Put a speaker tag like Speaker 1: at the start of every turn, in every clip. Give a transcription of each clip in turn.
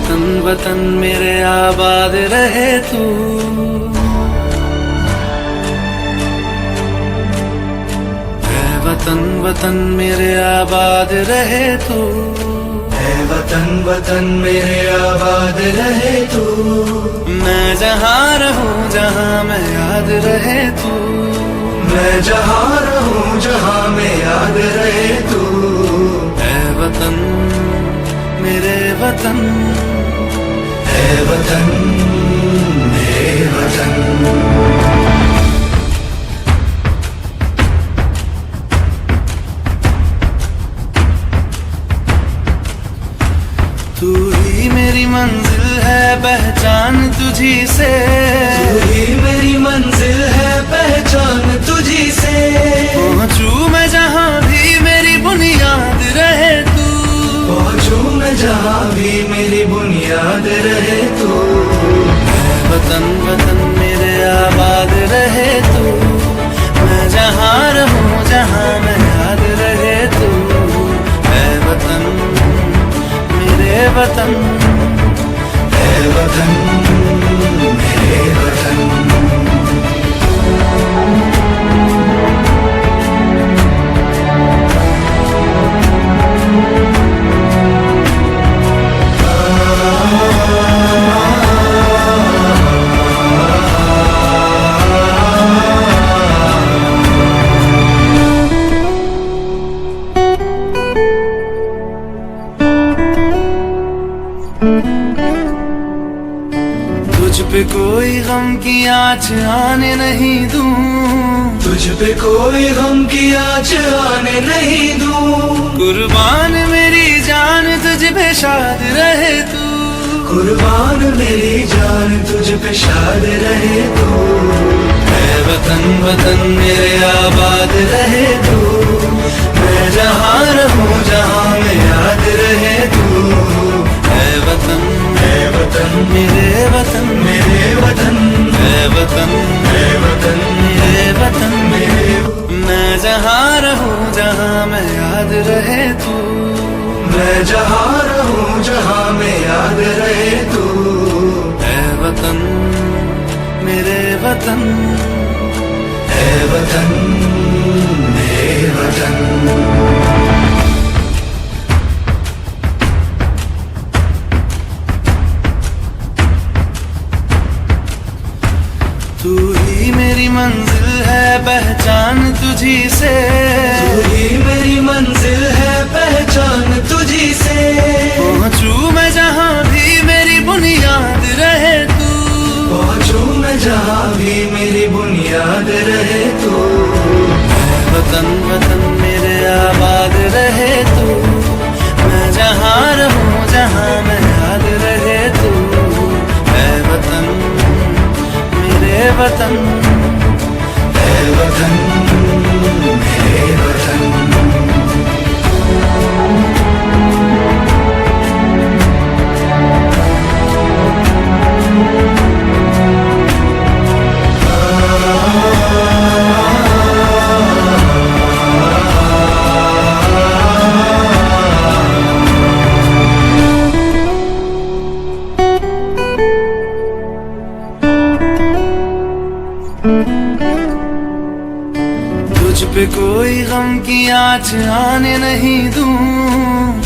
Speaker 1: वतन वतन मेरे आबाद रहे तू। ऐ वतन वतन मेरे आबाद रहे तू।
Speaker 2: ऐ वतन वतन मेरे आबाद रहे तू।
Speaker 1: मैं जहाँ रहूं जहाँ मैं याद रहे तू।
Speaker 2: मैं जहाँ रहूं जहाँ मैं याद रहे तू।
Speaker 1: ऐ वतन मेरे वतन,
Speaker 2: ऐ वतन मेरे वतन।
Speaker 1: तू ही मेरी मंजिल है पहचान तुझी से।
Speaker 2: तू ही मेरी मंजिल है पहचान तुझी से।
Speaker 1: पहुँचूं मैं जहाँ भी मेरी बुनियाद रहे तू।
Speaker 2: पहुँचूं मैं जहाँ भी मेरी बुनियाद रहे तू।
Speaker 1: ऐ वतन वतन मेरे आबाद रहे तू। मैं जहाँ रहूं जहाँ मैं याद रहे तू। ऐ वतन मेरे वतन,
Speaker 2: ऐ वतन मेरे वतन।
Speaker 1: तुझ पे कोई गम की आँच आने नहीं दूं।
Speaker 2: तुझ पे कोई गम की आँच आने नहीं दूं।
Speaker 1: कुर्बान मेरी जान तुझ पे शाद रहे तू।
Speaker 2: कुर्बान मेरी जान तुझ पे शाद रहे तू।
Speaker 1: ऐ वतन वतन मेरे आबाद रहे तू। मैं जहाँ रहूं जहाँ मैं याद रहे तू। ऐ वतन मेरे वतन,
Speaker 2: मेरे वतन।
Speaker 1: ऐ वतन मेरे वतन मेरे। मैं जहाँ रहूं जहाँ मैं याद रहे तू।
Speaker 2: मैं जहाँ रहूं जहाँ मैं याद रहे तू।
Speaker 1: ऐ वतन मेरे वतन,
Speaker 2: ऐ वतन मेरे वतन।
Speaker 1: तू ही मेरी मंजिल है पहचान तुझी से।
Speaker 2: तू ही मेरी मंजिल है पहचान तुझी से।
Speaker 1: पहुँचूं मैं जहाँ भी मेरी बुनियाद रहे तू।
Speaker 2: पहुँचूं मैं जहाँ भी मेरी बुनियाद रहे तू।
Speaker 1: ऐ वतन वतन मेरे आबाद रहे तू। मैं जहाँ रहूं जहाँ मैं याद रहे तू। ऐ वतन मेरे वतन,
Speaker 2: ऐ वतन मेरे वतन।
Speaker 1: तुझ पे कोई गम की आँच आने नहीं दूं।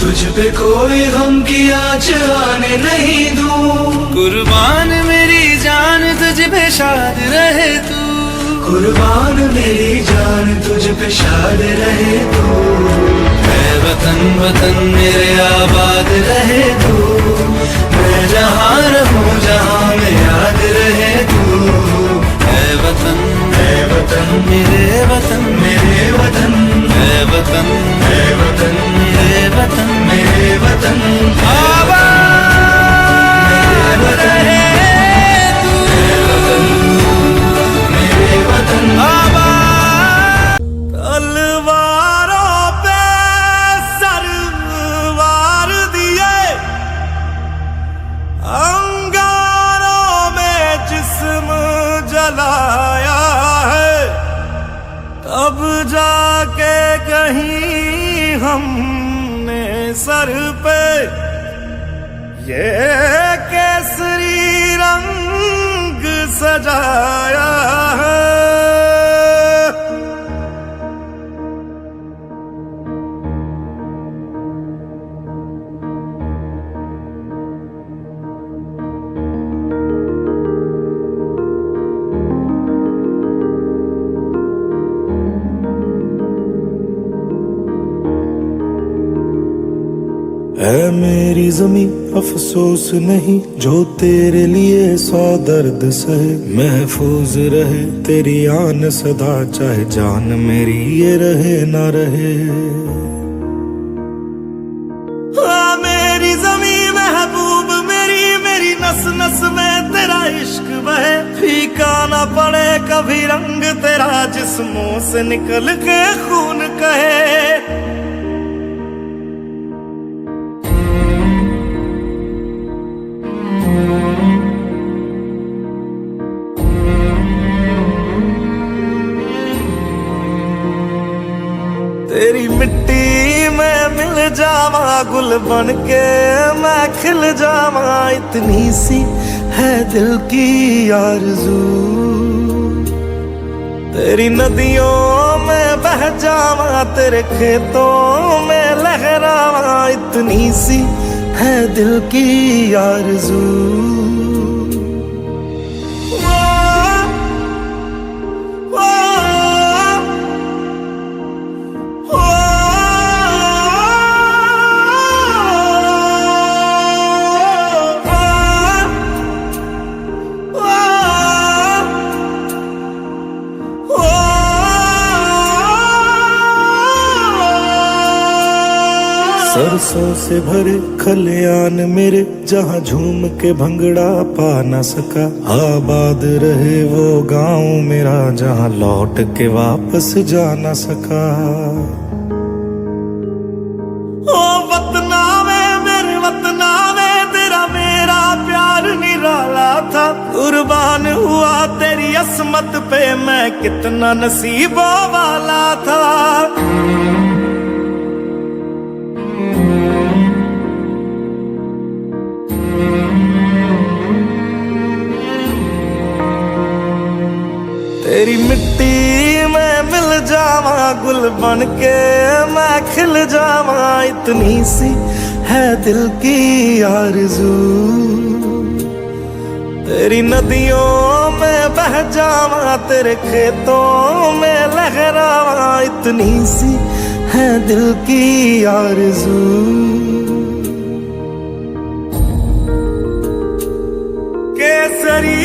Speaker 2: तुझ पे कोई गम की आँच आने नहीं दूं।
Speaker 1: कुर्बान मेरी जान तुझ पे शाद रहे तू।
Speaker 2: कुर्बान मेरी जान तुझ पे शाद रहे तू।
Speaker 1: ऐ वतन वतन मेरे आबाद रहे तू। मैं जहाँ रहूं जहाँ मैं याद रहे तू। ऐ वतन मेरे वतन,
Speaker 2: मेरे वतन।
Speaker 1: ऐ वतन मेरे वतन
Speaker 2: मेरे वतन
Speaker 1: आबाद रहे तू।
Speaker 2: मेरे वतन
Speaker 1: आबाद। तलवारों पे सरवार दिए, अंगारों में जिस्म जलाया है। तब जाके कहीं हमने सर पे ये केसरी रंग सजाया है।
Speaker 3: है मेरी जमी अफसोस नहीं जो तेरे लिए 100 दर्द सहे, महफूज रहे तेरी आन सदा, चाहे जान मेरी ये रहे ना रहे।
Speaker 1: हाँ मेरी जमी महबूब मेरी, मेरी नस नस में तेरा इश्क बहे, फीका ना पड़े कभी रंग तेरा, जिस्मों से निकल के खून कहे। तेरी मिट्टी में मिल जावा गुल बन के मैं खिल जावा, इतनी सी है दिल की आरज़ू। तेरी नदियों में बह जावा तेरे खेतों में लहरावा, इतनी सी है दिल की आरज़ू।
Speaker 3: सरसों से भरे खलियान मेरे, जहाँ झूम के भंगड़ा पा न सका, आबाद रहे वो गांव मेरा, जहाँ लौट के वापस जा न सका।
Speaker 1: ओ वतना में मेरे वतना में तेरा मेरा प्यार निराला था, कुर्बान हुआ तेरी असमत पे मैं कितना नसीबों वाला था। तेरी मिट्टी में मिल जावा गुल बन के मैं खिल जावा, इतनी सी है दिल की आरज़ू। तेरी नदियों में बह जावा तेरे खेतों में लहरावा, इतनी सी है दिल की आरज़ू। केसरी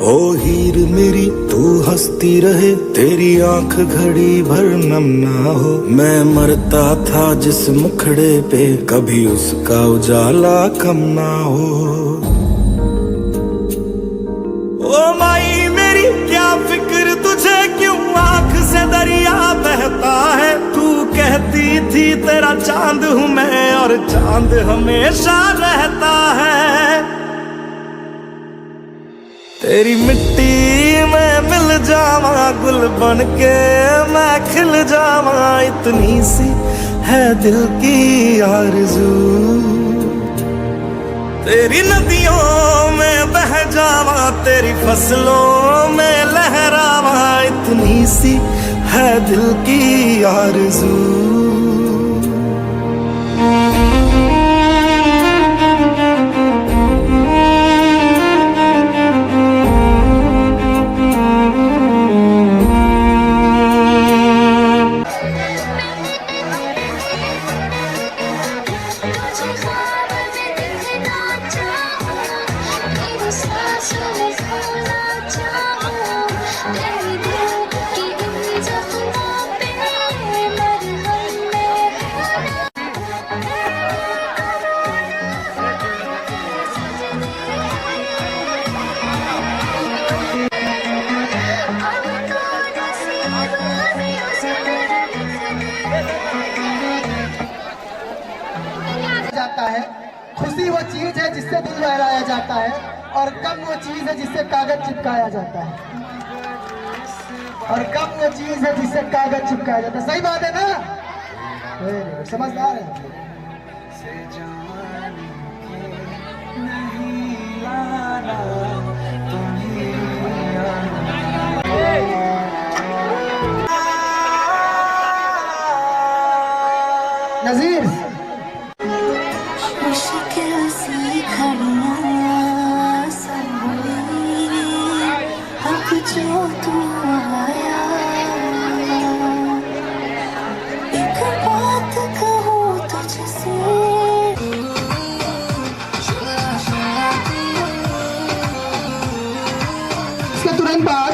Speaker 3: ओ हीर मेरी तू हंसती रहे, तेरी आंख घड़ी भर नम ना हो, मैं मरता था जिस मुखड़े पे कभी उसका उजाला कम ना हो।
Speaker 1: ओ माई मेरी क्या फिक्र तुझे, क्यों आंख से दरिया बहता है, तू कहती थी तेरा चांद हूँ मैं और चांद हमेशा रहता है। तेरी मिट्टी में मिल जावा गुल बन के मैं खिल जावा, इतनी सी है दिल की आरज़ू। तेरी नदियों में बह जावा तेरी फसलों में लहरावा, इतनी सी है दिल की आरज़ू।
Speaker 4: जाता है, खुशी वो चीज है जिससे दिल बहलाया जाता है और गम वो चीज है जिससे कागज चिपकाया जाता है। और कब वो चीज है जिससे कागज चिपकाया जाता है। सही बात है ना? Very good, समझदार है आप लोग। नजीर
Speaker 5: मुश्किल सी घड़ियां संभली, अब जो तू आया, एक बात कहूँ तुझसे,
Speaker 4: इसके तुरंत बाद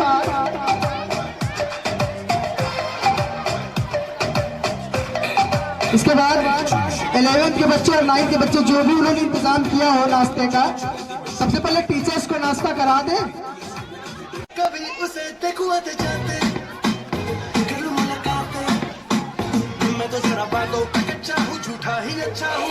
Speaker 4: इसके बाद 11th के बच्चे और 9th के बच्चे जो भी उन्होंने इंतजाम किया हो नाश्ते का, सबसे पहले टीचर्स को नाश्ता करा दे।
Speaker 2: कभी उसे देखो आते जाते, करूं मुलाकातें, मैं तो जरा बातों पे कच्चा हूँ, झूठा ही अच्छा हूँ।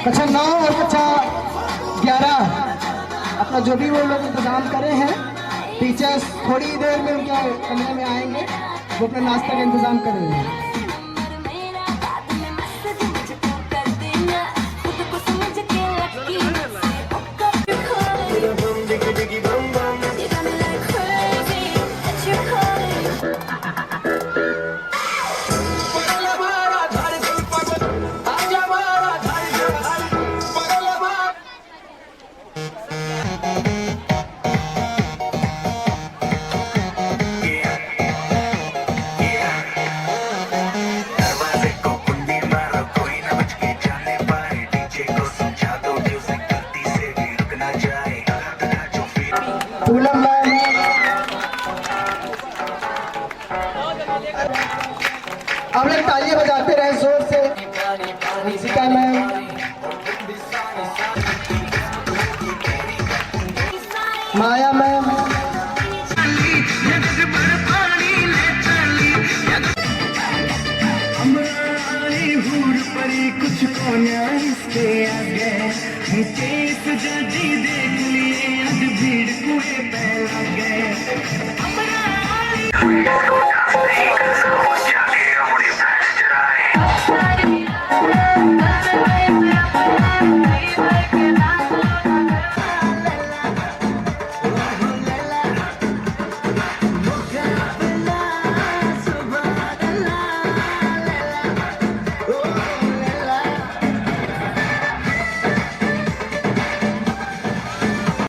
Speaker 4: कक्षा 9 और कक्षा 11 अपना जो भी वो लोग इंतजाम करे हैं, टीचर्स थोड़ी देर में उनके कमरे में आएंगे, वो अपने नाश्ते का इंतजाम करेंगे।
Speaker 5: मेरा बात में मस्त मुझको कर देना, खुद को समझ के लकी
Speaker 4: आप लोग तालियां बजाते रहे जोर से। ऋषिका मैम, माया